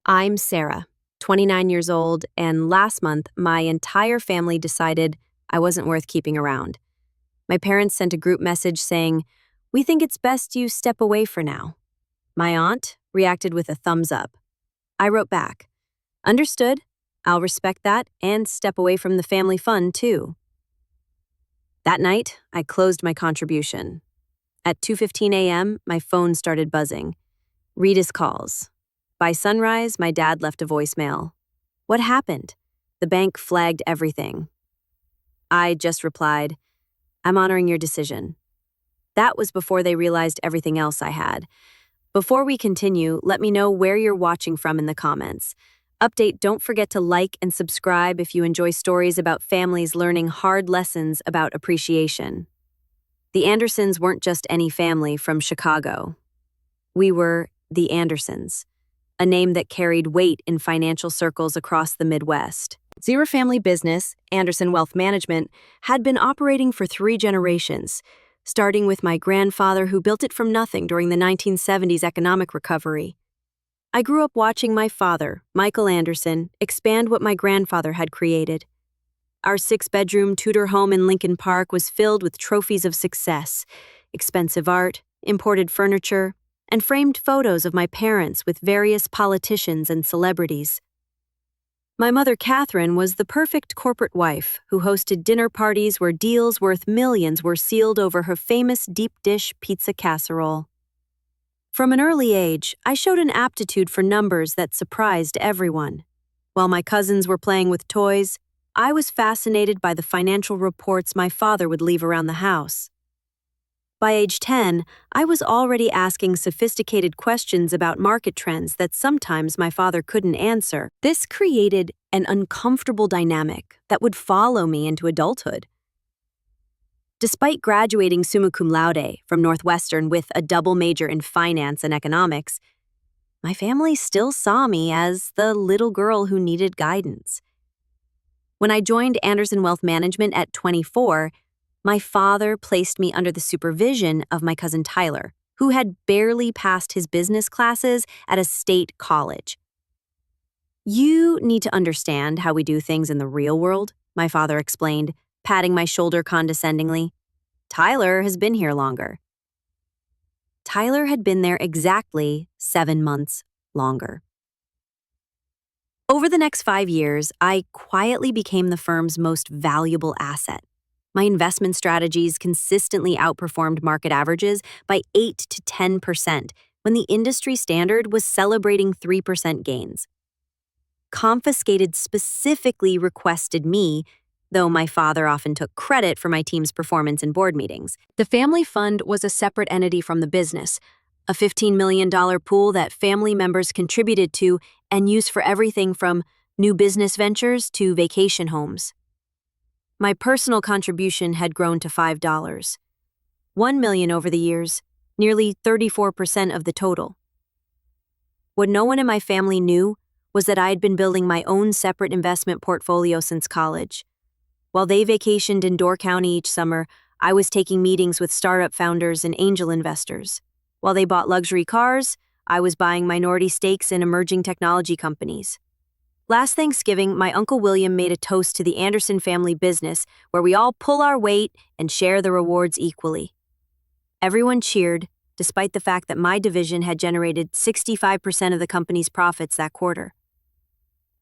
I'm Sarah, 29 years old, and last month my entire family decided I wasn't worth keeping around. My parents sent a group message saying, "We think it's best you step away for now." My aunt reacted with a thumbs up. I wrote back, "Understood. I'll respect that and step away from the family fun, too." That night, I closed my contribution. At 2:15 a.m., my phone started buzzing. Rita's calls. By sunrise, my dad left a voicemail. What happened? The bank flagged everything. I just replied, "I'm honoring your decision." That was before they realized everything else I had. Before we continue, let me know where you're watching from in the comments. Update, don't forget to like and subscribe if you enjoy stories about families learning hard lessons about appreciation. The Andersons weren't just any family from Chicago. We were the Andersons, a name that carried weight in financial circles across the Midwest. Zero family business, Anderson Wealth Management, had been operating for 3 generations, starting with my grandfather who built it from nothing during the 1970s economic recovery. I grew up watching my father, Michael Anderson, expand what my grandfather had created. Our 6-bedroom Tudor home in Lincoln Park was filled with trophies of success, expensive art, imported furniture, and framed photos of my parents with various politicians and celebrities. My mother, Catherine, was the perfect corporate wife who hosted dinner parties where deals worth millions were sealed over her famous deep-dish pizza casserole. From an early age, I showed an aptitude for numbers that surprised everyone. While my cousins were playing with toys, I was fascinated by the financial reports my father would leave around the house. By age 10, I was already asking sophisticated questions about market trends that sometimes my father couldn't answer. This created an uncomfortable dynamic that would follow me into adulthood. Despite graduating summa cum laude from Northwestern with a double major in finance and economics, my family still saw me as the little girl who needed guidance. When I joined Anderson Wealth Management at 24, my father placed me under the supervision of my cousin Tyler, who had barely passed his business classes at a state college. "You need to understand how we do things in the real world," my father explained, patting my shoulder condescendingly. "Tyler has been here longer." Tyler had been there exactly 7 months longer. Over the next 5 years, I quietly became the firm's most valuable asset. My investment strategies consistently outperformed market averages by 8 to 10% when the industry standard was celebrating 3% gains. Confiscated specifically requested me, though my father often took credit for my team's performance in board meetings. The family fund was a separate entity from the business, a $15 million pool that family members contributed to and used for everything from new business ventures to vacation homes. My personal contribution had grown to $5. $1 million over the years, nearly 34% of the total. What no one in my family knew was that I had been building my own separate investment portfolio since college. While they vacationed in Door County each summer, I was taking meetings with startup founders and angel investors. While they bought luxury cars, I was buying minority stakes in emerging technology companies. Last Thanksgiving, my Uncle William made a toast to the Anderson family business where we all pull our weight and share the rewards equally. Everyone cheered, despite the fact that my division had generated 65% of the company's profits that quarter.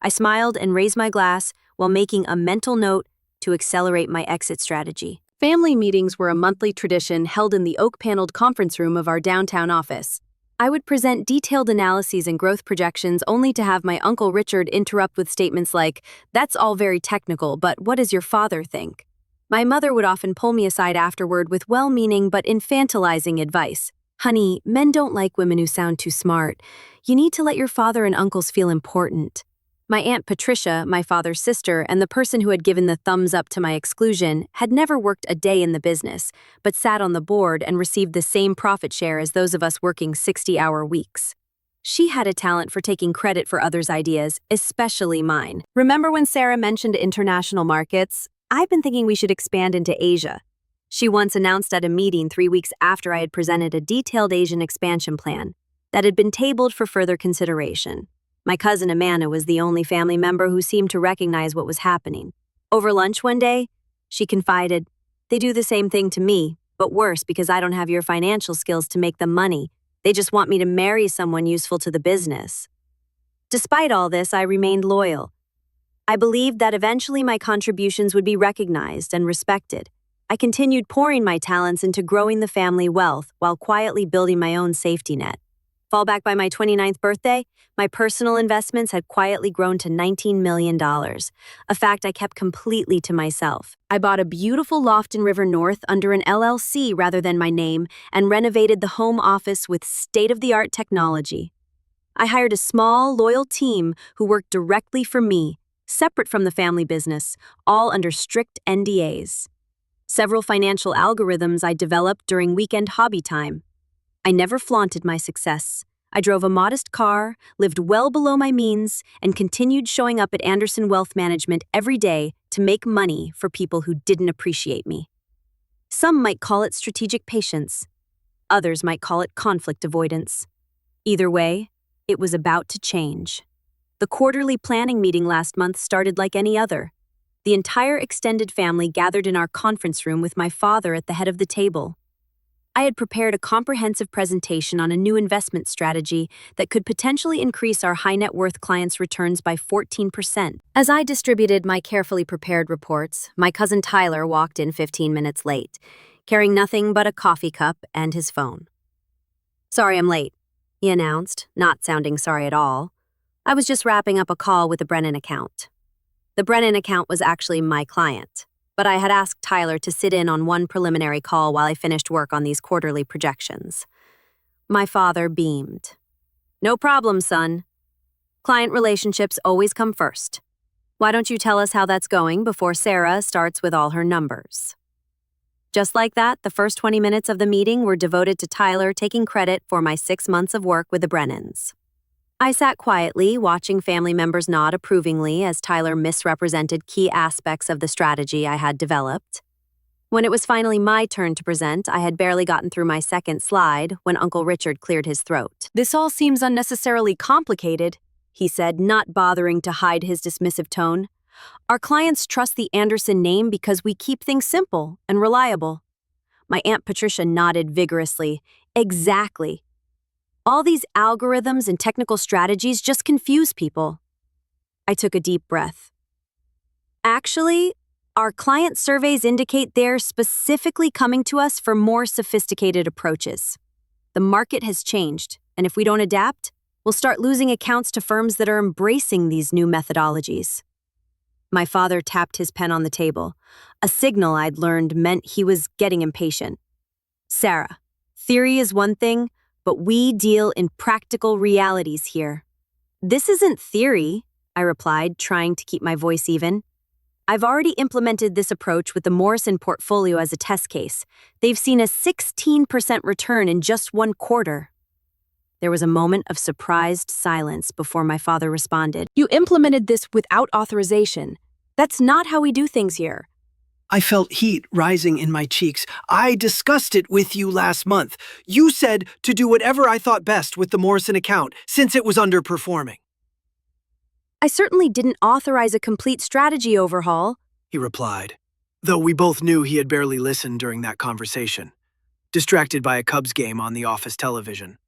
I smiled and raised my glass while making a mental note to accelerate my exit strategy. Family meetings were a monthly tradition held in the oak-paneled conference room of our downtown office. I would present detailed analyses and growth projections only to have my Uncle Richard interrupt with statements like, "That's all very technical, but what does your father think?" My mother would often pull me aside afterward with well-meaning but infantilizing advice. "Honey, men don't like women who sound too smart. You need to let your father and uncles feel important." My Aunt Patricia, my father's sister, and the person who had given the thumbs up to my exclusion, had never worked a day in the business, but sat on the board and received the same profit share as those of us working 60-hour weeks. She had a talent for taking credit for others' ideas, especially mine. Remember when Sarah mentioned international markets? I've been thinking we should expand into Asia. She once announced at a meeting 3 weeks after I had presented a detailed Asian expansion plan that had been tabled for further consideration. My cousin Amanda was the only family member who seemed to recognize what was happening. Over lunch one day, she confided, "They do the same thing to me, but worse because I don't have your financial skills to make them money. They just want me to marry someone useful to the business." Despite all this, I remained loyal. I believed that eventually my contributions would be recognized and respected. I continued pouring my talents into growing the family wealth while quietly building my own safety net. Fall back by my 29th birthday, my personal investments had quietly grown to $19 million, a fact I kept completely to myself. I bought a beautiful loft in River North under an LLC rather than my name and renovated the home office with state-of-the-art technology. I hired a small, loyal team who worked directly for me, separate from the family business, all under strict NDAs. Several financial algorithms I developed during weekend hobby time. I never flaunted my success. I drove a modest car, lived well below my means, and continued showing up at Anderson Wealth Management every day to make money for people who didn't appreciate me. Some might call it strategic patience. Others might call it conflict avoidance. Either way, it was about to change. The quarterly planning meeting last month started like any other. The entire extended family gathered in our conference room with my father at the head of the table. I had prepared a comprehensive presentation on a new investment strategy that could potentially increase our high net worth clients' returns by 14%. As I distributed my carefully prepared reports, my cousin Tyler walked in 15 minutes late, carrying nothing but a coffee cup and his phone. "Sorry I'm late," he announced, not sounding sorry at all. "I was just wrapping up a call with the Brennan account." The Brennan account was actually my client, but I had asked Tyler to sit in on one preliminary call while I finished work on these quarterly projections. My father beamed. "No problem, son. Client relationships always come first. Why don't you tell us how that's going before Sarah starts with all her numbers?" Just like that, the first 20 minutes of the meeting were devoted to Tyler taking credit for my 6 months of work with the Brennans. I sat quietly, watching family members nod approvingly as Tyler misrepresented key aspects of the strategy I had developed. When it was finally my turn to present, I had barely gotten through my second slide when Uncle Richard cleared his throat. "This all seems unnecessarily complicated," he said, not bothering to hide his dismissive tone. "Our clients trust the Anderson name because we keep things simple and reliable." My Aunt Patricia nodded vigorously. "Exactly. All these algorithms and technical strategies just confuse people." I took a deep breath. "Actually, our client surveys indicate they're specifically coming to us for more sophisticated approaches. The market has changed, and if we don't adapt, we'll start losing accounts to firms that are embracing these new methodologies." My father tapped his pen on the table, a signal I'd learned meant he was getting impatient. "Sarah, theory is one thing, but we deal in practical realities here." "This isn't theory," I replied, trying to keep my voice even. "I've already implemented this approach with the Morrison portfolio as a test case. They've seen a 16% return in just one quarter." There was a moment of surprised silence before my father responded. "You implemented this without authorization. That's not how we do things here." I felt heat rising in my cheeks. "I discussed it with you last month. You said to do whatever I thought best with the Morrison account, since it was underperforming." "I certainly didn't authorize a complete strategy overhaul," he replied, though we both knew he had barely listened during that conversation, distracted by a Cubs game on the office television.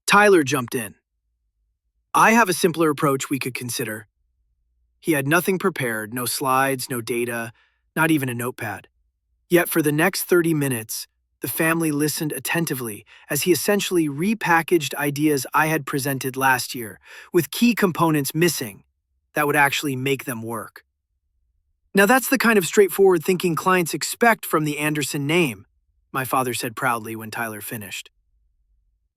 Tyler jumped in. "I have a simpler approach we could consider." He had nothing prepared, no slides, no data, not even a notepad. Yet for the next 30 minutes, the family listened attentively as he essentially repackaged ideas I had presented last year, with key components missing that would actually make them work. "Now that's the kind of straightforward thinking clients expect from the Anderson name," my father said proudly when Tyler finished.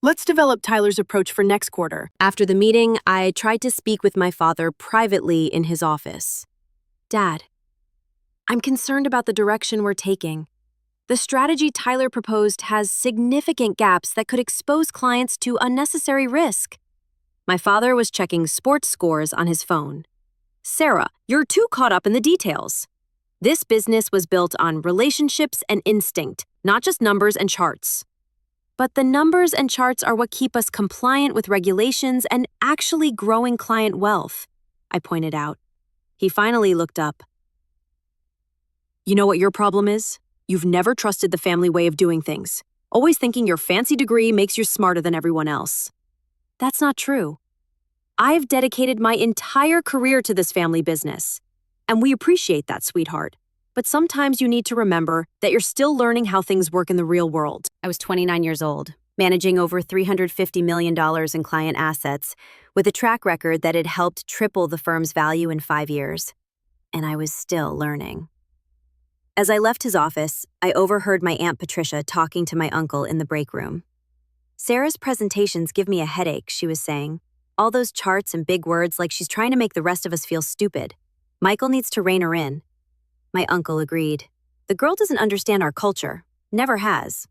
"Let's develop Tyler's approach for next quarter." After the meeting, I tried to speak with my father privately in his office. "Dad, I'm concerned about the direction we're taking. The strategy Tyler proposed has significant gaps that could expose clients to unnecessary risk." My father was checking sports scores on his phone. "Sarah, you're too caught up in the details. This business was built on relationships and instinct, not just numbers and charts." But the numbers and charts are what keep us compliant with regulations and actually growing client wealth, I pointed out. He finally looked up. You know what your problem is? You've never trusted the family way of doing things, always thinking your fancy degree makes you smarter than everyone else. That's not true. I've dedicated my entire career to this family business, and we appreciate that, sweetheart. But sometimes you need to remember that you're still learning how things work in the real world. I was 29 years old, managing over $350 million in client assets, with a track record that had helped triple the firm's value in 5 years. And I was still learning. As I left his office, I overheard my Aunt Patricia talking to my uncle in the break room. Sarah's presentations give me a headache, she was saying. All those charts and big words like she's trying to make the rest of us feel stupid. Michael needs to rein her in. My uncle agreed. The girl doesn't understand our culture. Never has.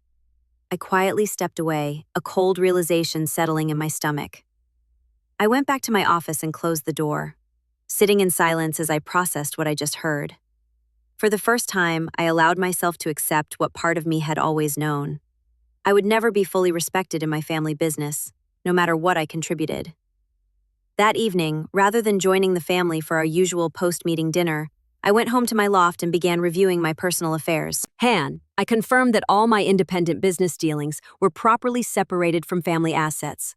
I quietly stepped away, a cold realization settling in my stomach. I went back to my office and closed the door, sitting in silence as I processed what I just heard. For the first time, I allowed myself to accept what part of me had always known. I would never be fully respected in my family business, no matter what I contributed. That evening, rather than joining the family for our usual post-meeting dinner, I went home to my loft and began reviewing my personal affairs. Han, I confirmed that all my independent business dealings were properly separated from family assets.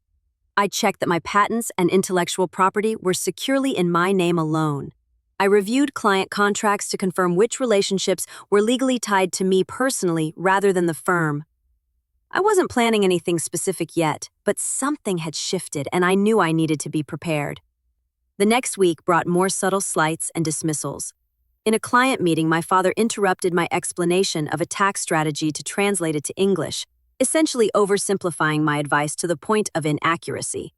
I checked that my patents and intellectual property were securely in my name alone. I reviewed client contracts to confirm which relationships were legally tied to me personally rather than the firm. I wasn't planning anything specific yet, but something had shifted and I knew I needed to be prepared. The next week brought more subtle slights and dismissals. In a client meeting, my father interrupted my explanation of a tax strategy to translate it to English, essentially oversimplifying my advice to the point of inaccuracy.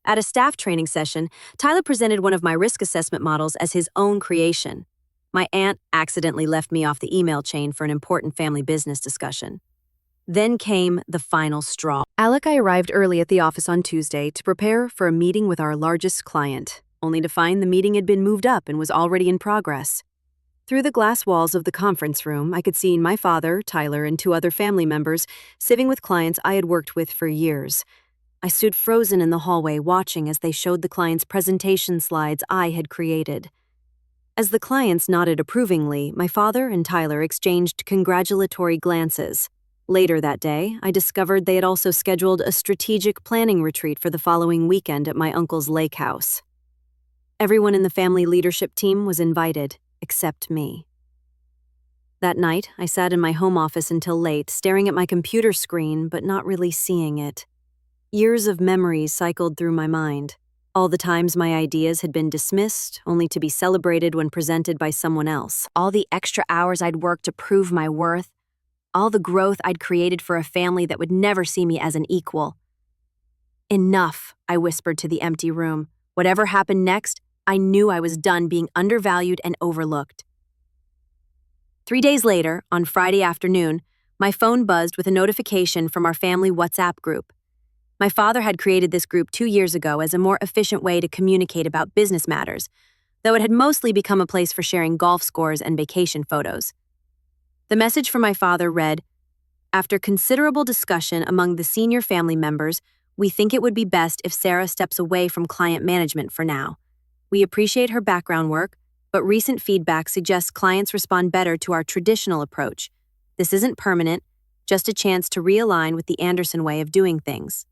At a staff training session, Tyler presented one of my risk assessment models as his own creation. My aunt accidentally left me off the email chain for an important family business discussion. Then came the final straw. Alec, I arrived early at the office on Tuesday to prepare for a meeting with our largest client, only to find the meeting had been moved up and was already in progress. Through the glass walls of the conference room, I could see my father, Tyler, and 2 other family members sitting with clients I had worked with for years. I stood frozen in the hallway watching as they showed the clients' presentation slides I had created. As the clients nodded approvingly, my father and Tyler exchanged congratulatory glances. Later that day, I discovered they had also scheduled a strategic planning retreat for the following weekend at my uncle's lake house. Everyone in the family leadership team was invited, except me. That night, I sat in my home office until late, staring at my computer screen but not really seeing it. Years of memories cycled through my mind. All the times my ideas had been dismissed, only to be celebrated when presented by someone else. All the extra hours I'd worked to prove my worth. All the growth I'd created for a family that would never see me as an equal. Enough, I whispered to the empty room. Whatever happened next, I knew I was done being undervalued and overlooked. 3 days later, on Friday afternoon, my phone buzzed with a notification from our family WhatsApp group. My father had created this group 2 years ago as a more efficient way to communicate about business matters, though it had mostly become a place for sharing golf scores and vacation photos. The message from my father read, "After considerable discussion among the senior family members, we think it would be best if Sarah steps away from client management for now. We appreciate her background work, but recent feedback suggests clients respond better to our traditional approach. This isn't permanent, just a chance to realign with the Anderson way of doing things."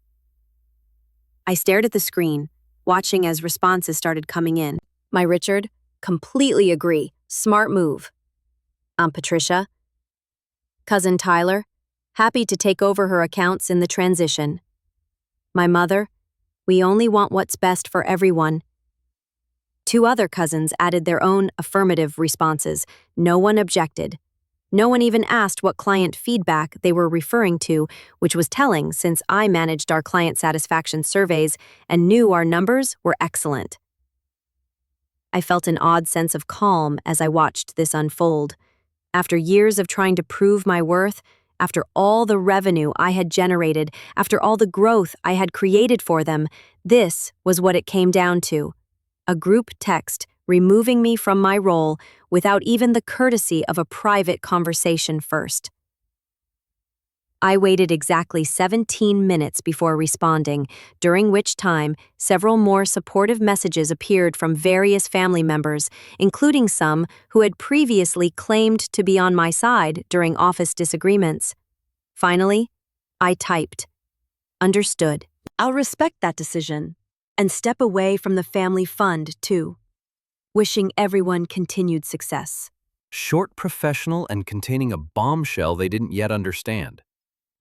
I stared at the screen, watching as responses started coming in. My Richard, completely agree. Smart move. Aunt Patricia. Cousin Tyler, happy to take over her accounts in the transition. My mother, we only want what's best for everyone. 2 other cousins added their own affirmative responses. No one objected. No one even asked what client feedback they were referring to, which was telling since I managed our client satisfaction surveys and knew our numbers were excellent. I felt an odd sense of calm as I watched this unfold. After years of trying to prove my worth, after all the revenue I had generated, after all the growth I had created for them, this was what it came down to. A group text removing me from my role without even the courtesy of a private conversation first. I waited exactly 17 minutes before responding, during which time several more supportive messages appeared from various family members, including some who had previously claimed to be on my side during office disagreements. Finally, I typed, "Understood. I'll respect that decision and step away from the family fund, too. Wishing everyone continued success." Short, professional, and containing a bombshell they didn't yet understand.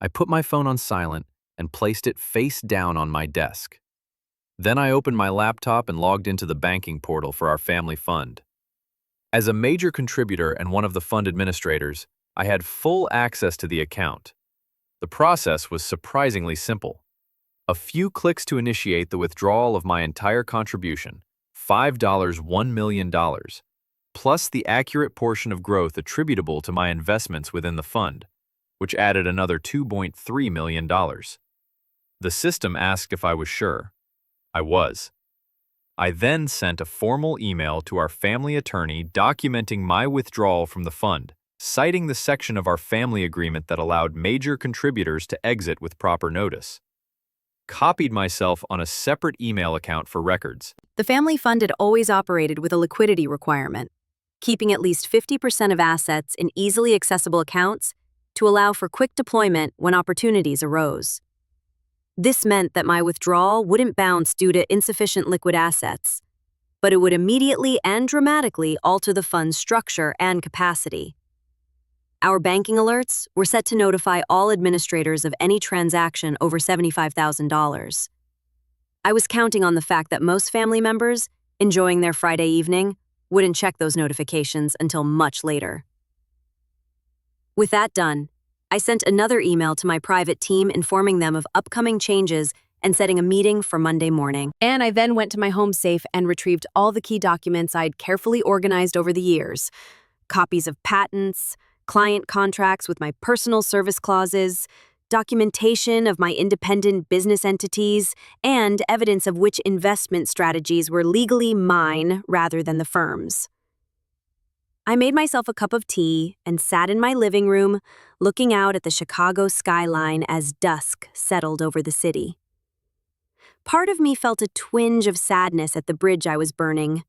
I put my phone on silent and placed it face down on my desk. Then I opened my laptop and logged into the banking portal for our family fund. As a major contributor and one of the fund administrators, I had full access to the account. The process was surprisingly simple. A few clicks to initiate the withdrawal of my entire contribution, $5 $1 million, plus the accurate portion of growth attributable to my investments within the fund, which added another $2.3 million. The system asked if I was sure. I was. I then sent a formal email to our family attorney documenting my withdrawal from the fund, citing the section of our family agreement that allowed major contributors to exit with proper notice. Copied myself on a separate email account for records. The family fund had always operated with a liquidity requirement, keeping at least 50% of assets in easily accessible accounts to allow for quick deployment when opportunities arose. This meant that my withdrawal wouldn't bounce due to insufficient liquid assets, but it would immediately and dramatically alter the fund's structure and capacity. Our banking alerts were set to notify all administrators of any transaction over $75,000. I was counting on the fact that most family members, enjoying their Friday evening, wouldn't check those notifications until much later. With that done, I sent another email to my private team informing them of upcoming changes and setting a meeting for Monday morning. And I then went to my home safe and retrieved all the key documents I'd carefully organized over the years: copies of patents, client contracts with my personal service clauses, documentation of my independent business entities, and evidence of which investment strategies were legally mine rather than the firm's. I made myself a cup of tea and sat in my living room, looking out at the Chicago skyline as dusk settled over the city. Part of me felt a twinge of sadness at the bridge I was burning.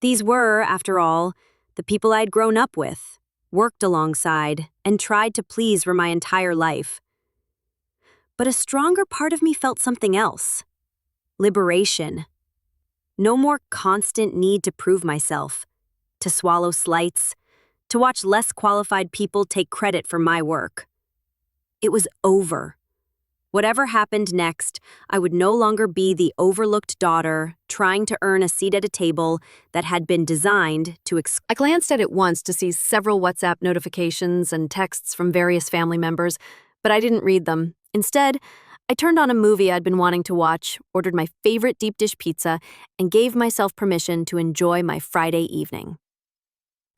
These were, after all, the people I'd grown up with, worked alongside, and tried to please for my entire life. But a stronger part of me felt something else: liberation. No more constant need to prove myself, to swallow slights, to watch less qualified people take credit for my work. It was over. Whatever happened next, I would no longer be the overlooked daughter trying to earn a seat at a table that had been designed to I glanced at it once to see several WhatsApp notifications and texts from various family members, but I didn't read them. Instead, I turned on a movie I'd been wanting to watch, ordered my favorite deep dish pizza, and gave myself permission to enjoy my Friday evening.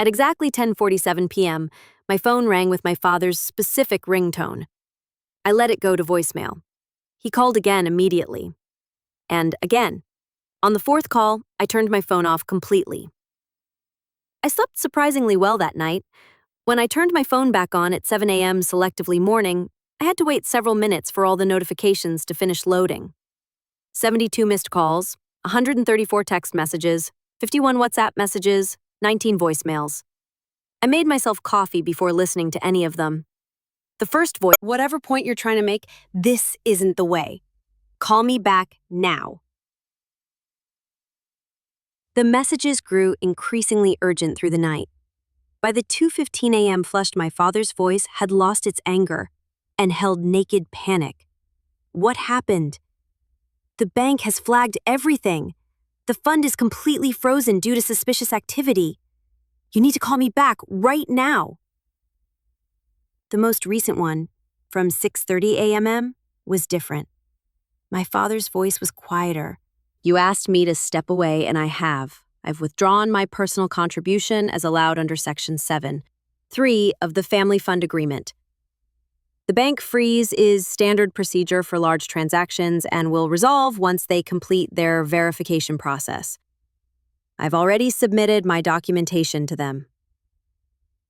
At exactly 10:47 p.m., my phone rang with my father's specific ringtone. I let it go to voicemail. He called again immediately. And again. On the fourth call, I turned my phone off completely. I slept surprisingly well that night. When I turned my phone back on at 7 a.m. selectively morning, I had to wait several minutes for all the notifications to finish loading. 72 missed calls, 134 text messages, 51 WhatsApp messages, 19 voicemails. I made myself coffee before listening to any of them. The first voice: "Whatever point you're trying to make, this isn't the way. Call me back now." The messages grew increasingly urgent through the night. By the 2:15 a.m. flush, my father's voice had lost its anger and held naked panic. What happened? The bank has flagged everything. The fund is completely frozen due to suspicious activity. You need to call me back right now. The most recent one, from 6:30 a.m., was different. My father's voice was quieter. "You asked me to step away, and I have. I've withdrawn my personal contribution as allowed under Section 7(3) of the Family Fund Agreement. The bank freeze is standard procedure for large transactions and will resolve once they complete their verification process. I've already submitted my documentation to them."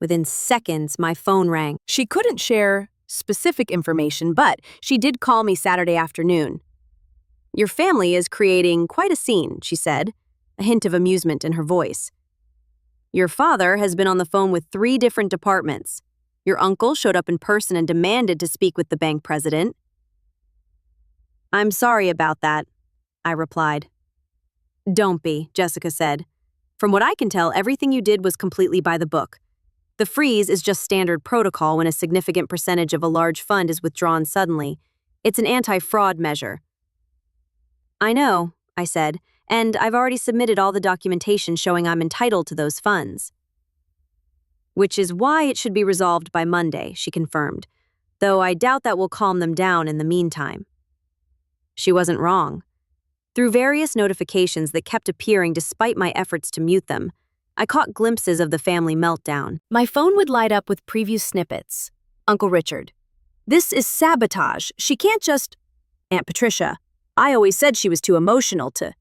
Within seconds, my phone rang. She couldn't share specific information, but she did call me Saturday afternoon. Your family is creating quite a scene, she said, a hint of amusement in her voice. Your father has been on the phone with 3 different departments. Your uncle showed up in person and demanded to speak with the bank president. I'm sorry about that, I replied. Don't be, Jessica said. From what I can tell, everything you did was completely by the book. The freeze is just standard protocol when a significant percentage of a large fund is withdrawn suddenly. It's an anti-fraud measure. I know, I said, and I've already submitted all the documentation showing I'm entitled to those funds. Which is why it should be resolved by Monday, she confirmed, though I doubt that will calm them down in the meantime. She wasn't wrong. Through various notifications that kept appearing despite my efforts to mute them, I caught glimpses of the family meltdown. My phone would light up with preview snippets. Uncle Richard. This is sabotage. She can't just... Aunt Patricia. I always said she was too emotional to...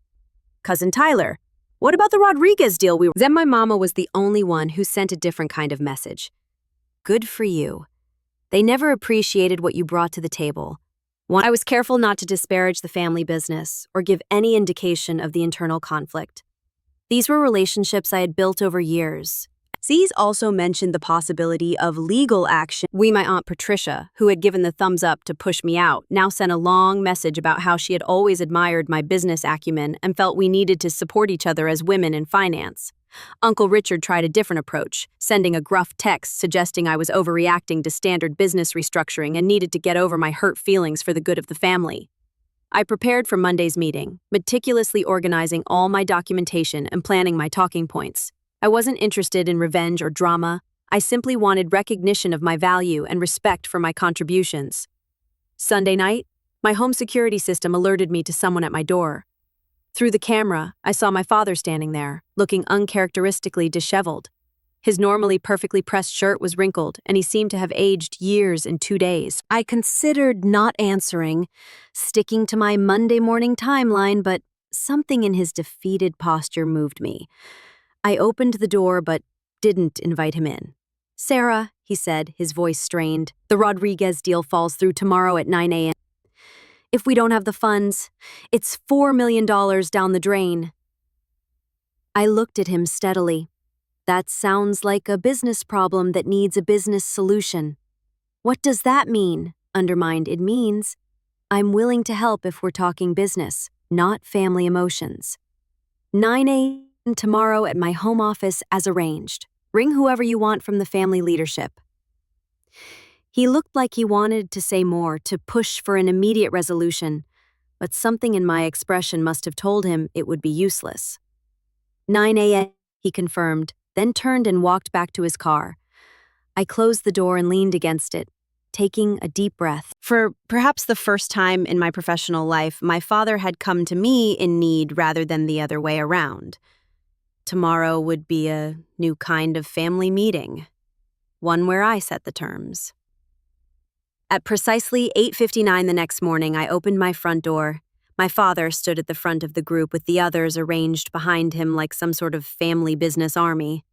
Cousin Tyler. What about the Rodriguez deal Then my mama was the only one who sent a different kind of message. Good for you. They never appreciated what you brought to the table. I was careful not to disparage the family business or give any indication of the internal conflict. These were relationships I had built over years. C's also mentioned the possibility of legal action. My Aunt Patricia, who had given the thumbs up to push me out, now sent a long message about how she had always admired my business acumen and felt we needed to support each other as women in finance. Uncle Richard tried a different approach, sending a gruff text suggesting I was overreacting to standard business restructuring and needed to get over my hurt feelings for the good of the family. I prepared for Monday's meeting, meticulously organizing all my documentation and planning my talking points. I wasn't interested in revenge or drama. I simply wanted recognition of my value and respect for my contributions. Sunday night, my home security system alerted me to someone at my door. Through the camera, I saw my father standing there, looking uncharacteristically disheveled. His normally perfectly pressed shirt was wrinkled, and he seemed to have aged years in 2 days. I considered not answering, sticking to my Monday morning timeline, but something in his defeated posture moved me. I opened the door but didn't invite him in. Sarah, he said, his voice strained, the Rodriguez deal falls through tomorrow at 9 a.m. If we don't have the funds, it's $4 million down the drain. I looked at him steadily. That sounds like a business problem that needs a business solution. What does that mean? Undermined, it means I'm willing to help if we're talking business, not family emotions. 9 a.m. tomorrow at my home office as arranged. Ring whoever you want from the family leadership. He looked like he wanted to say more, to push for an immediate resolution, but something in my expression must have told him it would be useless. 9 a.m., he confirmed, then turned and walked back to his car. I closed the door and leaned against it, taking a deep breath. For perhaps the first time in my professional life, my father had come to me in need rather than the other way around. Tomorrow would be a new kind of family meeting, one where I set the terms. At precisely 8:59 the next morning, I opened my front door. My father stood at the front of the group with the others arranged behind him like some sort of family business army.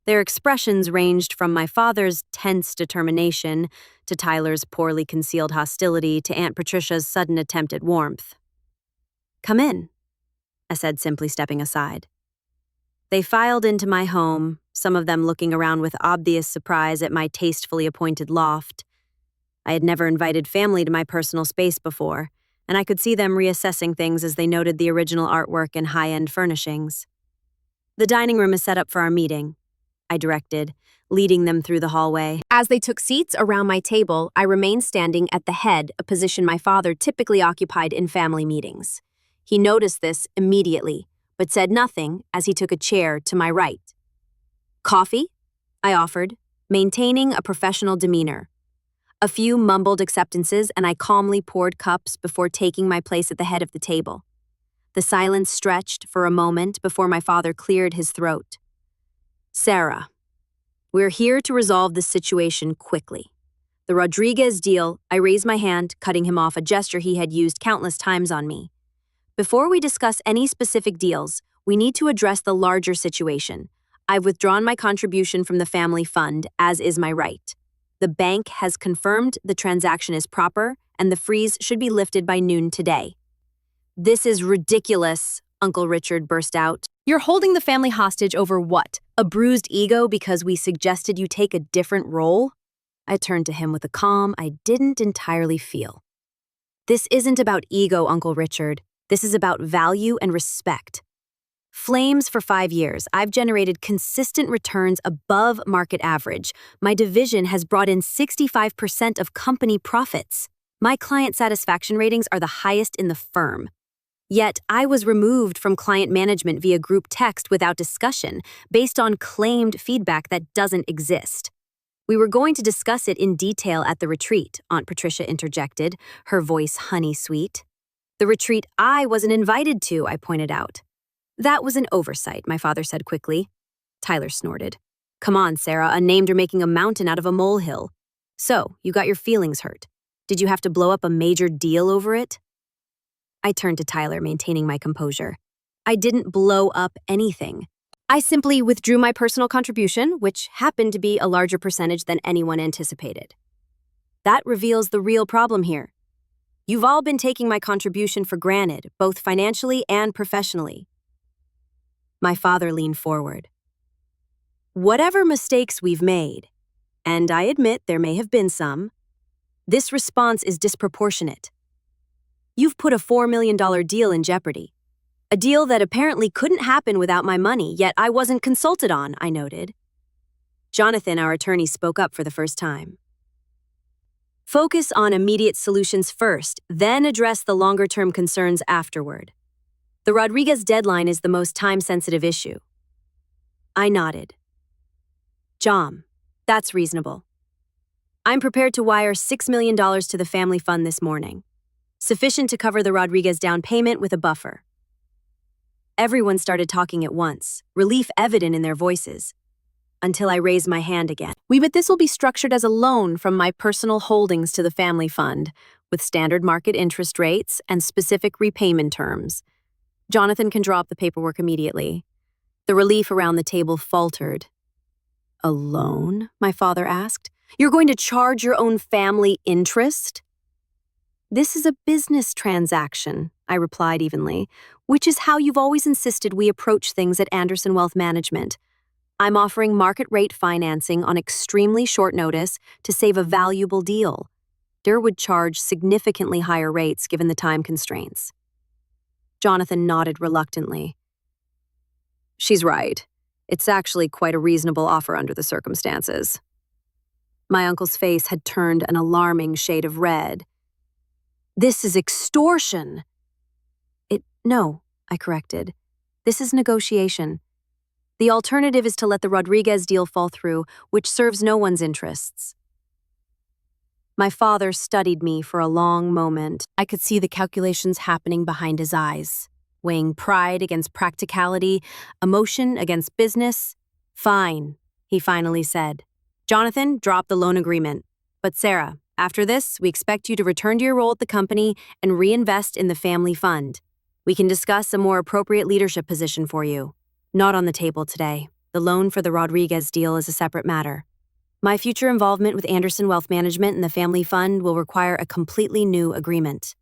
Their expressions ranged from my father's tense determination to Tyler's poorly concealed hostility to Aunt Patricia's sudden attempt at warmth. Come in, I said, simply stepping aside. They filed into my home, some of them looking around with obvious surprise at my tastefully appointed loft. I had never invited family to my personal space before, and I could see them reassessing things as they noted the original artwork and high-end furnishings. The dining room is set up for our meeting, I directed, leading them through the hallway. As they took seats around my table, I remained standing at the head, a position my father typically occupied in family meetings. He noticed this immediately, but said nothing as he took a chair to my right. Coffee? I offered, maintaining a professional demeanor. A few mumbled acceptances, and I calmly poured cups before taking my place at the head of the table. The silence stretched for a moment before my father cleared his throat. Sarah, we're here to resolve this situation quickly. The Rodriguez deal, I raised my hand, cutting him off, a gesture he had used countless times on me. Before we discuss any specific deals, we need to address the larger situation. I've withdrawn my contribution from the family fund, as is my right. The bank has confirmed the transaction is proper and the freeze should be lifted by noon today. This is ridiculous, Uncle Richard burst out. You're holding the family hostage over what? A bruised ego because we suggested you take a different role? I turned to him with a calm I didn't entirely feel. This isn't about ego, Uncle Richard. This is about value and respect. Flames for 5 years. I've generated consistent returns above market average. My division has brought in 65% of company profits. My client satisfaction ratings are the highest in the firm. Yet, I was removed from client management via group text without discussion, based on claimed feedback that doesn't exist. We were going to discuss it in detail at the retreat, Aunt Patricia interjected, her voice honey-sweet. The retreat I wasn't invited to, I pointed out. That was an oversight, my father said quickly. Tyler snorted. Come on, Sarah, unnamed are making a mountain out of a molehill. So, you got your feelings hurt. Did you have to blow up a major deal over it? I turned to Tyler, maintaining my composure. I didn't blow up anything. I simply withdrew my personal contribution, which happened to be a larger percentage than anyone anticipated. That reveals the real problem here. You've all been taking my contribution for granted, both financially and professionally. My father leaned forward. Whatever mistakes we've made, and I admit there may have been some, this response is disproportionate. You've put a $4 million deal in jeopardy. A deal that apparently couldn't happen without my money, yet I wasn't consulted on, I noted. Jonathan, our attorney, spoke up for the first time. Focus on immediate solutions first, then address the longer-term concerns afterward. The Rodriguez deadline is the most time-sensitive issue. I nodded. Jom, that's reasonable. I'm prepared to wire $6 million to the family fund this morning. Sufficient to cover the Rodriguez down payment with a buffer. Everyone started talking at once, relief evident in their voices, until I raised my hand again. But this will be structured as a loan from my personal holdings to the family fund, with standard market interest rates and specific repayment terms. Jonathan can draw up the paperwork immediately. The relief around the table faltered. A loan? My father asked. You're going to charge your own family interest? This is a business transaction, I replied evenly, which is how you've always insisted we approach things at Anderson Wealth Management. I'm offering market rate financing on extremely short notice to save a valuable deal. Deere would charge significantly higher rates given the time constraints. Jonathan nodded reluctantly. She's right. It's actually quite a reasonable offer under the circumstances. My uncle's face had turned an alarming shade of red. This is extortion. No, I corrected. This is negotiation. The alternative is to let the Rodriguez deal fall through, which serves no one's interests. My father studied me for a long moment. I could see the calculations happening behind his eyes, weighing pride against practicality, emotion against business. Fine, he finally said. Jonathan, drop the loan agreement. But Sarah, after this, we expect you to return to your role at the company and reinvest in the family fund. We can discuss a more appropriate leadership position for you. Not on the table today. The loan for the Rodriguez deal is a separate matter. My future involvement with Anderson Wealth Management and the family fund will require a completely new agreement.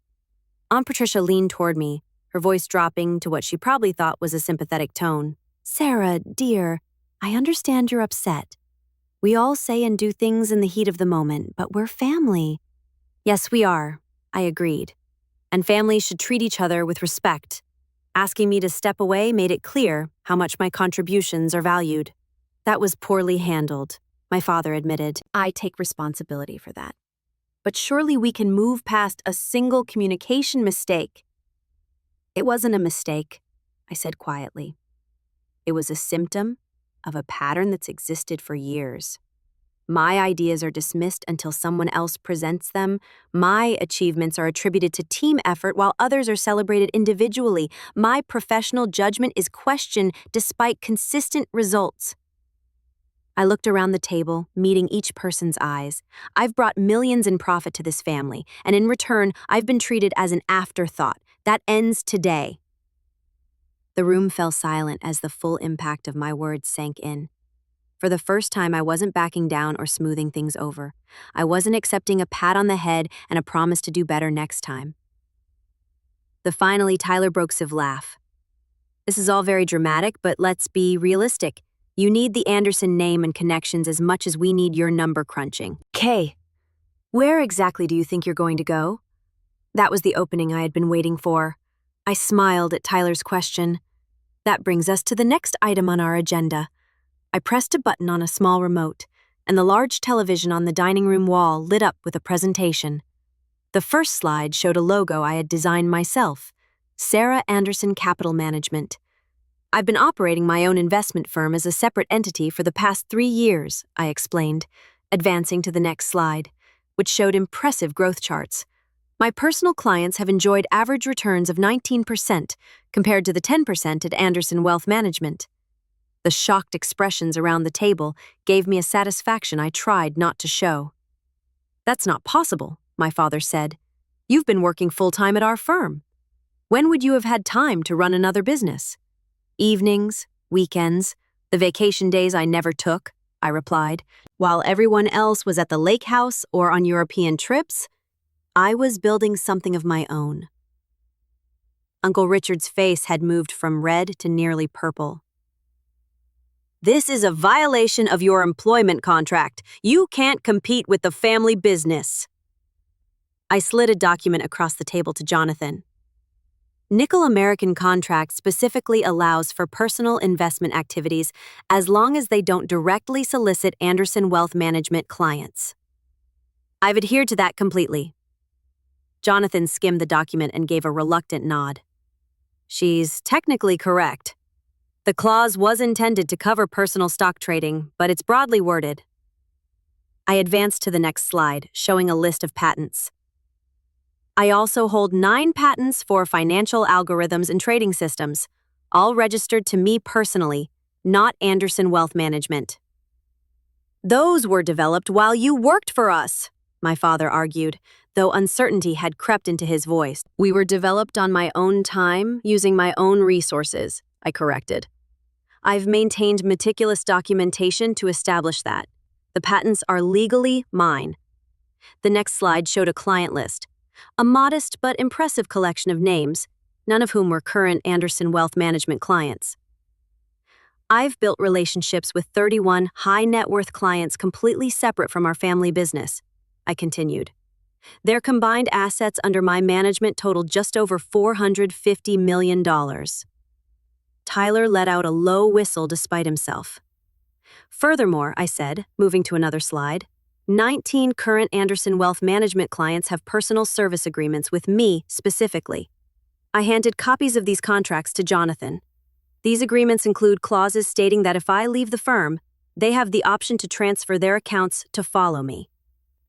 Aunt Patricia leaned toward me, her voice dropping to what she probably thought was a sympathetic tone. Sarah, dear, I understand you're upset. We all say and do things in the heat of the moment, but we're family. Yes, we are, I agreed. And families should treat each other with respect. Asking me to step away made it clear how much my contributions are valued. That was poorly handled, my father admitted. I take responsibility for that. But surely we can move past a single communication mistake. It wasn't a mistake, I said quietly. It was a symptom of a pattern that's existed for years. My ideas are dismissed until someone else presents them. My achievements are attributed to team effort while others are celebrated individually. My professional judgment is questioned despite consistent results. I looked around the table, meeting each person's eyes. I've brought millions in profit to this family, and in return, I've been treated as an afterthought. That ends today. The room fell silent as the full impact of my words sank in. For the first time, I wasn't backing down or smoothing things over. I wasn't accepting a pat on the head and a promise to do better next time. Finally, Tyler broke Civ's laugh. This is all very dramatic, but let's be realistic. You need the Anderson name and connections as much as we need your number crunching. Kay, where exactly do you think you're going to go? That was the opening I had been waiting for. I smiled at Tyler's question. That brings us to the next item on our agenda. I pressed a button on a small remote, and the large television on the dining room wall lit up with a presentation. The first slide showed a logo I had designed myself, Sarah Anderson Capital Management. I've been operating my own investment firm as a separate entity for the past 3 years, I explained, advancing to the next slide, which showed impressive growth charts. My personal clients have enjoyed average returns of 19% compared to the 10% at Anderson Wealth Management. The shocked expressions around the table gave me a satisfaction I tried not to show. That's not possible, my father said. You've been working full-time at our firm. When would you have had time to run another business? Evenings, weekends, the vacation days I never took, I replied. While everyone else was at the lake house or on European trips, I was building something of my own. Uncle Richard's face had moved from red to nearly purple. This is a violation of your employment contract. You can't compete with the family business. I slid a document across the table to Jonathan. Nickel American contract specifically allows for personal investment activities as long as they don't directly solicit Anderson Wealth Management clients. I've adhered to that completely. Jonathan skimmed the document and gave a reluctant nod. She's technically correct. The clause was intended to cover personal stock trading, but it's broadly worded. I advanced to the next slide, showing a list of patents. I also hold 9 patents for financial algorithms and trading systems, all registered to me personally, not Anderson Wealth Management. Those were developed while you worked for us, my father argued, though uncertainty had crept into his voice. We were developed on my own time, using my own resources, I corrected. I've maintained meticulous documentation to establish that. The patents are legally mine. The next slide showed a client list, a modest but impressive collection of names, none of whom were current Anderson Wealth Management clients. I've built relationships with 31 high-net-worth clients completely separate from our family business, I continued. Their combined assets under my management totaled just over $450 million. Tyler let out a low whistle despite himself. Furthermore, I said, moving to another slide, 19 current Anderson Wealth Management clients have personal service agreements with me specifically. I handed copies of these contracts to Jonathan. These agreements include clauses stating that if I leave the firm, they have the option to transfer their accounts to follow me.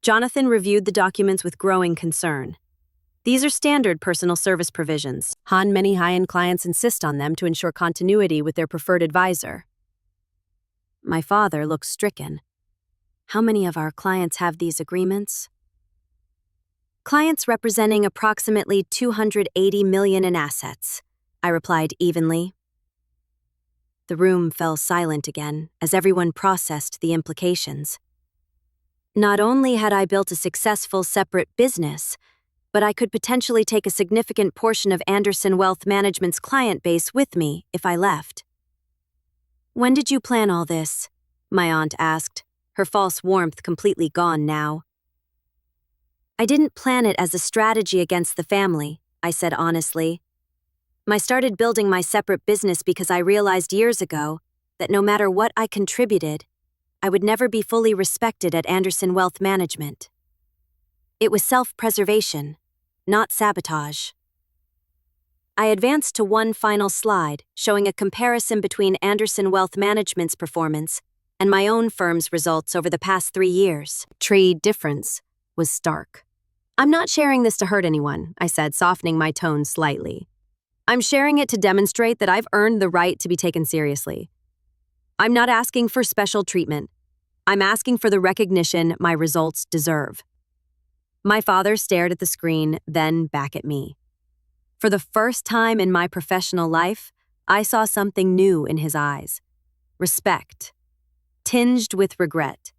Jonathan reviewed the documents with growing concern. These are standard personal service provisions. Many high-end clients insist on them to ensure continuity with their preferred advisor. My father looked stricken. How many of our clients have these agreements? Clients representing approximately $280 million in assets, I replied evenly. The room fell silent again as everyone processed the implications. Not only had I built a successful separate business, but I could potentially take a significant portion of Anderson Wealth Management's client base with me if I left. When did you plan all this? My aunt asked, her false warmth completely gone now. I didn't plan it as a strategy against the family, I said honestly. I started building my separate business because I realized years ago that no matter what I contributed, I would never be fully respected at Anderson Wealth Management. It was self-preservation, not sabotage. I advanced to one final slide, showing a comparison between Anderson Wealth Management's performance and my own firm's results over the past 3 years. The difference was stark. I'm not sharing this to hurt anyone, I said, softening my tone slightly. I'm sharing it to demonstrate that I've earned the right to be taken seriously. I'm not asking for special treatment. I'm asking for the recognition my results deserve. My father stared at the screen, then back at me. For the first time in my professional life, I saw something new in his eyes. Respect. tinged with regret.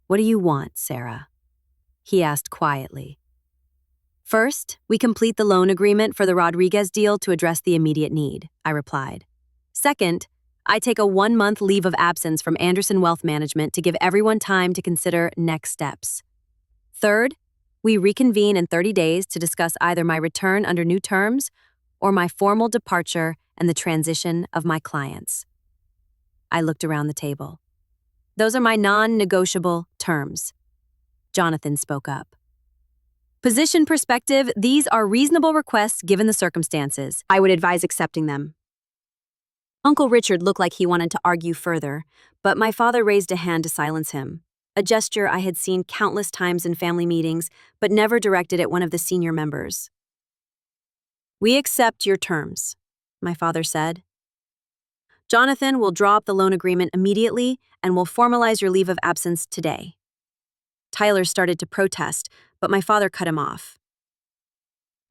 "What do you want, Sarah?" he asked quietly. "First, we complete the loan agreement for the Rodriguez deal to address the immediate need," I replied. "Second, I take a 1-month leave of absence from Anderson Wealth Management to give everyone time to consider next steps. Third, we reconvene in 30 days to discuss either my return under new terms or my formal departure and the transition of my clients." I looked around the table. "Those are my non-negotiable terms." Jonathan spoke up. "Position perspective, these are reasonable requests given the circumstances. I would advise accepting them." Uncle Richard looked like he wanted to argue further, but my father raised a hand to silence him, a gesture I had seen countless times in family meetings, but never directed at one of the senior members. "We accept your terms," my father said. "Jonathan will draw up the loan agreement immediately and will formalize your leave of absence today." Tyler started to protest, but my father cut him off.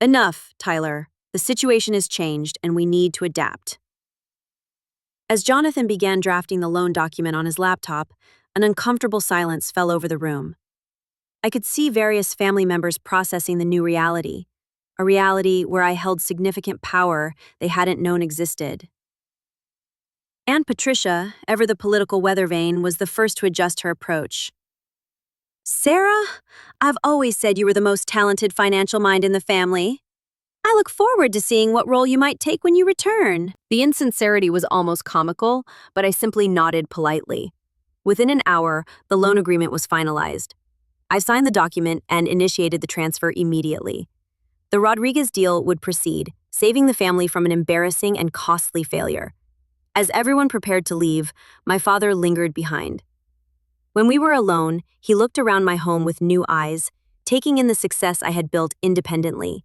"Enough, Tyler. The situation has changed and we need to adapt." As Jonathan began drafting the loan document on his laptop, an uncomfortable silence fell over the room. I could see various family members processing the new reality, a reality where I held significant power they hadn't known existed. Aunt Patricia, ever the political weather vane, was the first to adjust her approach. "Sarah, I've always said you were the most talented financial mind in the family. I look forward to seeing what role you might take when you return." The insincerity was almost comical, but I simply nodded politely. Within an hour, the loan agreement was finalized. I signed the document and initiated the transfer immediately. The Rodriguez deal would proceed, saving the family from an embarrassing and costly failure. As everyone prepared to leave, my father lingered behind. When we were alone, he looked around my home with new eyes, taking in the success I had built independently.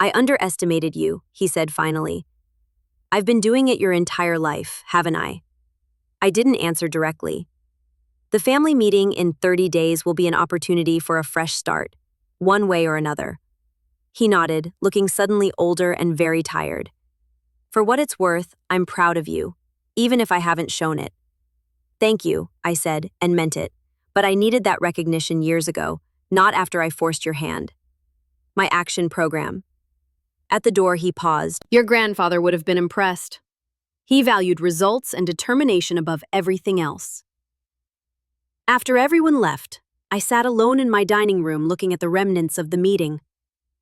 "I underestimated you," he said finally. "I've been doing it your entire life, haven't I?" I didn't answer directly. "The family meeting in 30 days will be an opportunity for a fresh start, one way or another." He nodded, looking suddenly older and very tired. "For what it's worth, I'm proud of you, even if I haven't shown it." "Thank you," I said, and meant it, but I needed that recognition years ago, not after I forced your hand. "My action program." At the door, he paused. "Your grandfather would have been impressed. He valued results and determination above everything else." After everyone left, I sat alone in my dining room looking at the remnants of the meeting.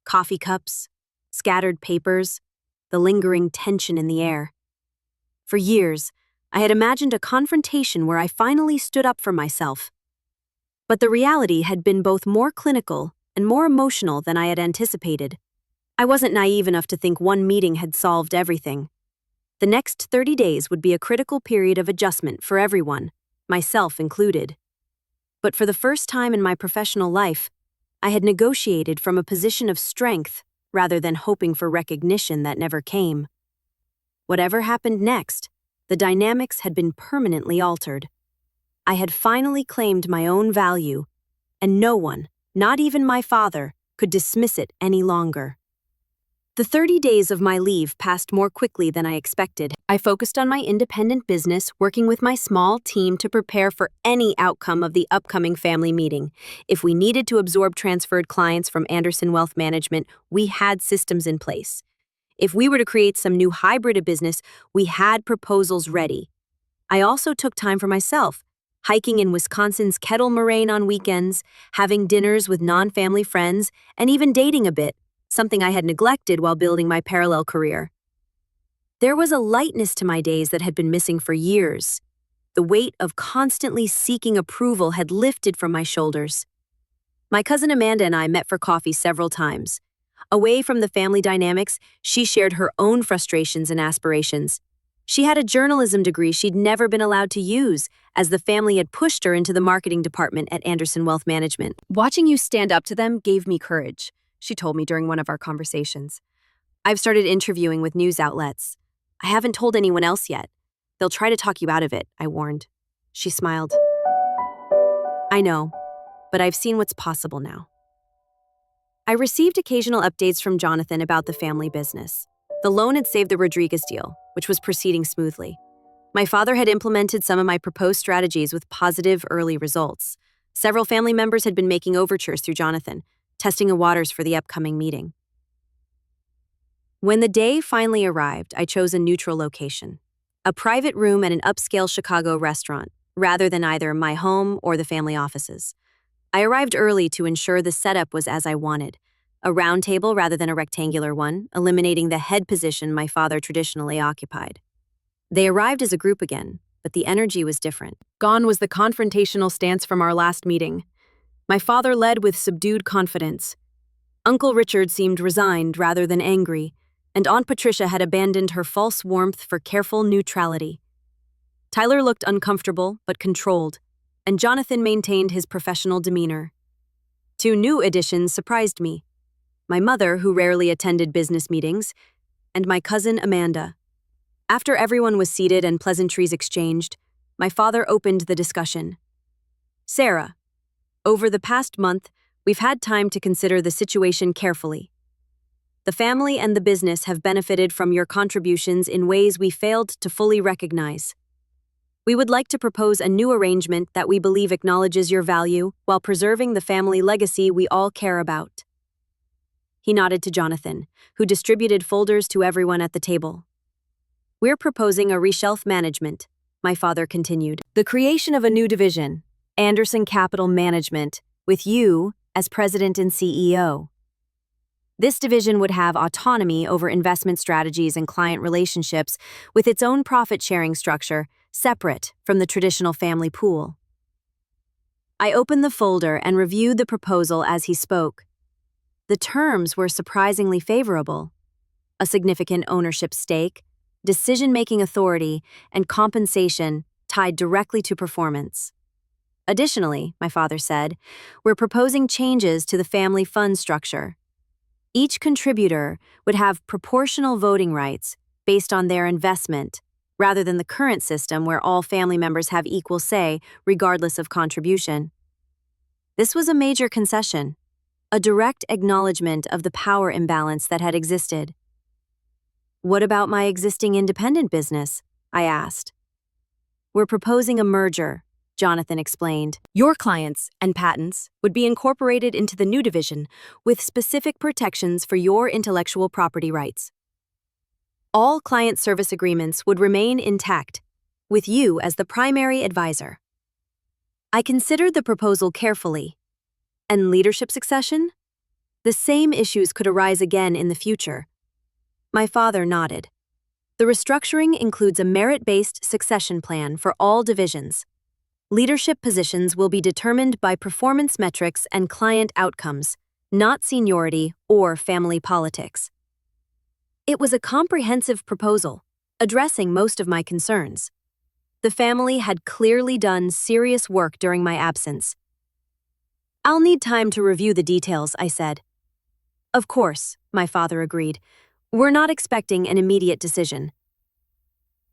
Coffee cups, scattered papers, the lingering tension in the air. For years, I had imagined a confrontation where I finally stood up for myself. But the reality had been both more clinical and more emotional than I had anticipated. I wasn't naive enough to think one meeting had solved everything. The next 30 days would be a critical period of adjustment for everyone, myself included. But for the first time in my professional life, I had negotiated from a position of strength rather than hoping for recognition that never came. Whatever happened next, the dynamics had been permanently altered. I had finally claimed my own value, and no one, not even my father, could dismiss it any longer. The 30 days of my leave passed more quickly than I expected. I focused on my independent business, working with my small team to prepare for any outcome of the upcoming family meeting. If we needed to absorb transferred clients from Anderson Wealth Management, we had systems in place. If we were to create some new hybrid of business, we had proposals ready. I also took time for myself, hiking in Wisconsin's Kettle Moraine on weekends, having dinners with non-family friends, and even dating a bit, something I had neglected while building my parallel career. There was a lightness to my days that had been missing for years. The weight of constantly seeking approval had lifted from my shoulders. My cousin Amanda and I met for coffee several times. Away from the family dynamics, she shared her own frustrations and aspirations. She had a journalism degree she'd never been allowed to use, as the family had pushed her into the marketing department at Anderson Wealth Management. "Watching you stand up to them gave me courage," she told me during one of our conversations. "I've started interviewing with news outlets. I haven't told anyone else yet. They'll try to talk you out of it," I warned. She smiled. "I know, but I've seen what's possible now." I received occasional updates from Jonathan about the family business. The loan had saved the Rodriguez deal, which was proceeding smoothly. My father had implemented some of my proposed strategies with positive early results. Several family members had been making overtures through Jonathan, testing the waters for the upcoming meeting. When the day finally arrived, I chose a neutral location, a private room at an upscale Chicago restaurant, rather than either my home or the family offices. I arrived early to ensure the setup was as I wanted, a round table rather than a rectangular one, eliminating the head position my father traditionally occupied. They arrived as a group again, but the energy was different. Gone was the confrontational stance from our last meeting. My father led with subdued confidence. Uncle Richard seemed resigned rather than angry, and Aunt Patricia had abandoned her false warmth for careful neutrality. Tyler looked uncomfortable but controlled, and Jonathan maintained his professional demeanor. Two new additions surprised me: my mother, who rarely attended business meetings, and my cousin Amanda. After everyone was seated and pleasantries exchanged, my father opened the discussion. "Sarah, over the past month, we've had time to consider the situation carefully. The family and the business have benefited from your contributions in ways we failed to fully recognize. We would like to propose a new arrangement that we believe acknowledges your value while preserving the family legacy we all care about." He nodded to Jonathan, who distributed folders to everyone at the table. "We're proposing a reshelf management," my father continued. "The creation of a new division, Anderson Capital Management, with you as president and CEO. This division would have autonomy over investment strategies and client relationships with its own profit-sharing structure, separate from the traditional family pool." I opened the folder and reviewed the proposal as he spoke. The terms were surprisingly favorable: a significant ownership stake, decision-making authority, and compensation tied directly to performance. Additionally, my father said, we're proposing changes to the family fund structure. Each contributor would have proportional voting rights based on their investment, rather than the current system where all family members have equal say regardless of contribution. This was a major concession, a direct acknowledgement of the power imbalance that had existed. "What about my existing independent business?" I asked. "We're proposing a merger," Jonathan explained. "Your clients and patents would be incorporated into the new division with specific protections for your intellectual property rights. All client service agreements would remain intact, with you as the primary advisor." I considered the proposal carefully. And leadership succession? The same issues could arise again in the future. My father nodded. The restructuring includes a merit-based succession plan for all divisions. Leadership positions will be determined by performance metrics and client outcomes, not seniority or family politics. It was a comprehensive proposal, addressing most of my concerns. The family had clearly done serious work during my absence. "I'll need time to review the details," I said. "Of course," my father agreed. "We're not expecting an immediate decision."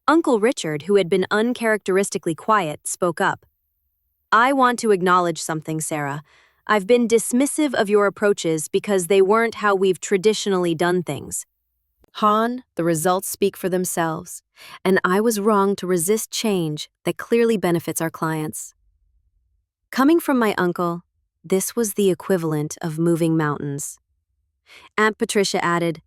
Uncle Richard, who had been uncharacteristically quiet, spoke up. "I want to acknowledge something, Sarah. I've been dismissive of your approaches because they weren't how we've traditionally done things. Han, the results speak for themselves, and I was wrong to resist change that clearly benefits our clients." Coming from my uncle, this was the equivalent of moving mountains. Aunt Patricia added,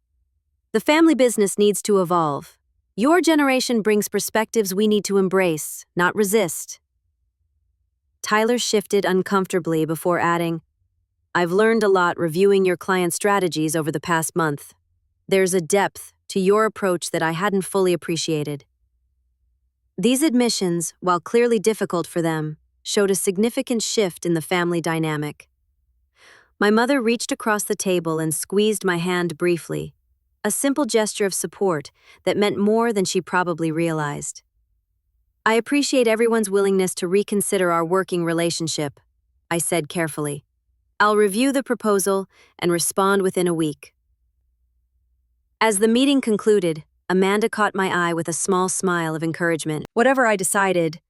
"The family business needs to evolve. Your generation brings perspectives we need to embrace, not resist." Tyler shifted uncomfortably before adding, "I've learned a lot reviewing your client strategies over the past month. There's a depth to your approach that I hadn't fully appreciated." These admissions, while clearly difficult for them, showed a significant shift in the family dynamic. My mother reached across the table and squeezed my hand briefly, a simple gesture of support that meant more than she probably realized. "I appreciate everyone's willingness to reconsider our working relationship," I said carefully. "I'll review the proposal and respond within a week." As the meeting concluded, Amanda caught my eye with a small smile of encouragement. Whatever I decided,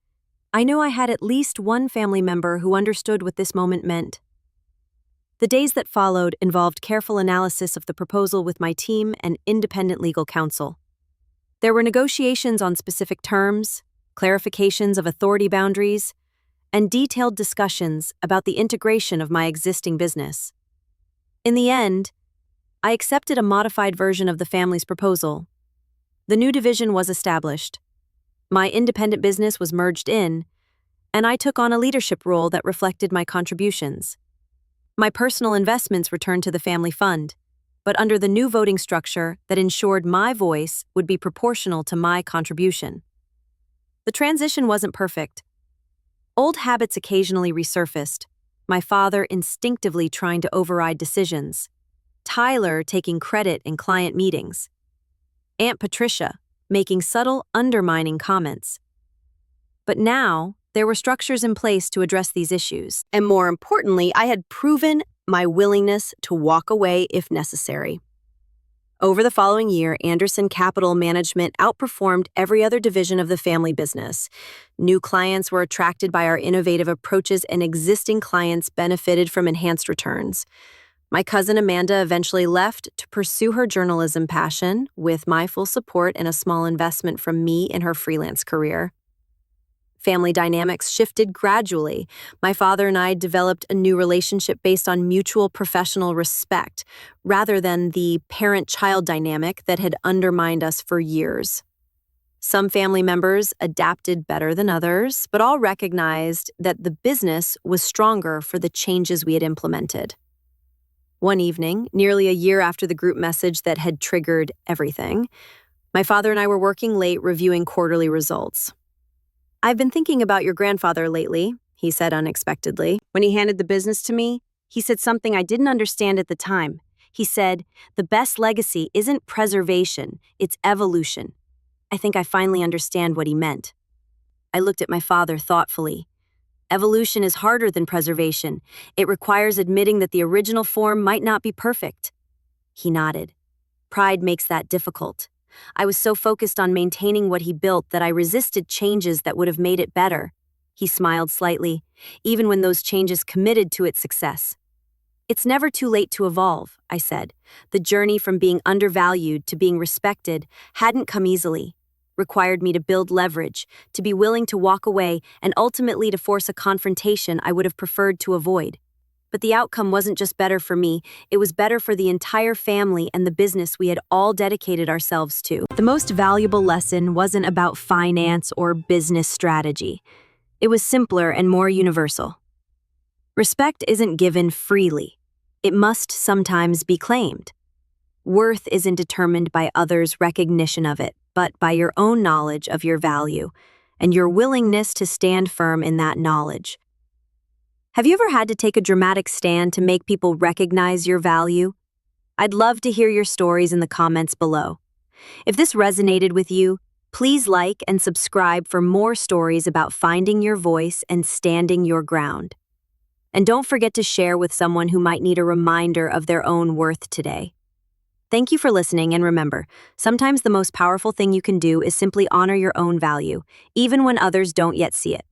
I knew I had at least one family member who understood what this moment meant. The days that followed involved careful analysis of the proposal with my team and independent legal counsel. There were negotiations on specific terms, clarifications of authority boundaries, and detailed discussions about the integration of my existing business. In the end, I accepted a modified version of the family's proposal. The new division was established. My independent business was merged in, and I took on a leadership role that reflected my contributions. My personal investments returned to the family fund, but under the new voting structure that ensured my voice would be proportional to my contribution. The transition wasn't perfect. Old habits occasionally resurfaced, my father instinctively trying to override decisions, Tyler taking credit in client meetings, Aunt Patricia making subtle, undermining comments. But now, there were structures in place to address these issues, and more importantly, I had proven my willingness to walk away if necessary. Over the following year, Anderson Capital Management outperformed every other division of the family business. New clients were attracted by our innovative approaches, and existing clients benefited from enhanced returns. My cousin Amanda eventually left to pursue her journalism passion, with my full support and a small investment from me in her freelance career. Family dynamics shifted gradually. My father and I developed a new relationship based on mutual professional respect, rather than the parent-child dynamic that had undermined us for years. Some family members adapted better than others, but all recognized that the business was stronger for the changes we had implemented. One evening, nearly a year after the group message that had triggered everything, my father and I were working late reviewing quarterly results. "I've been thinking about your grandfather lately," he said unexpectedly. When he handed the business to me, he said something I didn't understand at the time. He said, "The best legacy isn't preservation, it's evolution." I think I finally understand what he meant. I looked at my father thoughtfully. Evolution is harder than preservation. It requires admitting that the original form might not be perfect. He nodded. Pride makes that difficult. I was so focused on maintaining what he built that I resisted changes that would have made it better. He smiled slightly, even when those changes committed to its success. "It's never too late to evolve," I said. The journey from being undervalued to being respected hadn't come easily. Required me to build leverage, to be willing to walk away, and ultimately to force a confrontation I would have preferred to avoid. But the outcome wasn't just better for me, it was better for the entire family and the business we had all dedicated ourselves to. The most valuable lesson wasn't about finance or business strategy. It was simpler and more universal. Respect isn't given freely. It must sometimes be claimed. Worth isn't determined by others' recognition of it, but by your own knowledge of your value and your willingness to stand firm in that knowledge. Have you ever had to take a dramatic stand to make people recognize your value? I'd love to hear your stories in the comments below. If this resonated with you, please like and subscribe for more stories about finding your voice and standing your ground. And don't forget to share with someone who might need a reminder of their own worth today. Thank you for listening, and remember, sometimes the most powerful thing you can do is simply honor your own value, even when others don't yet see it.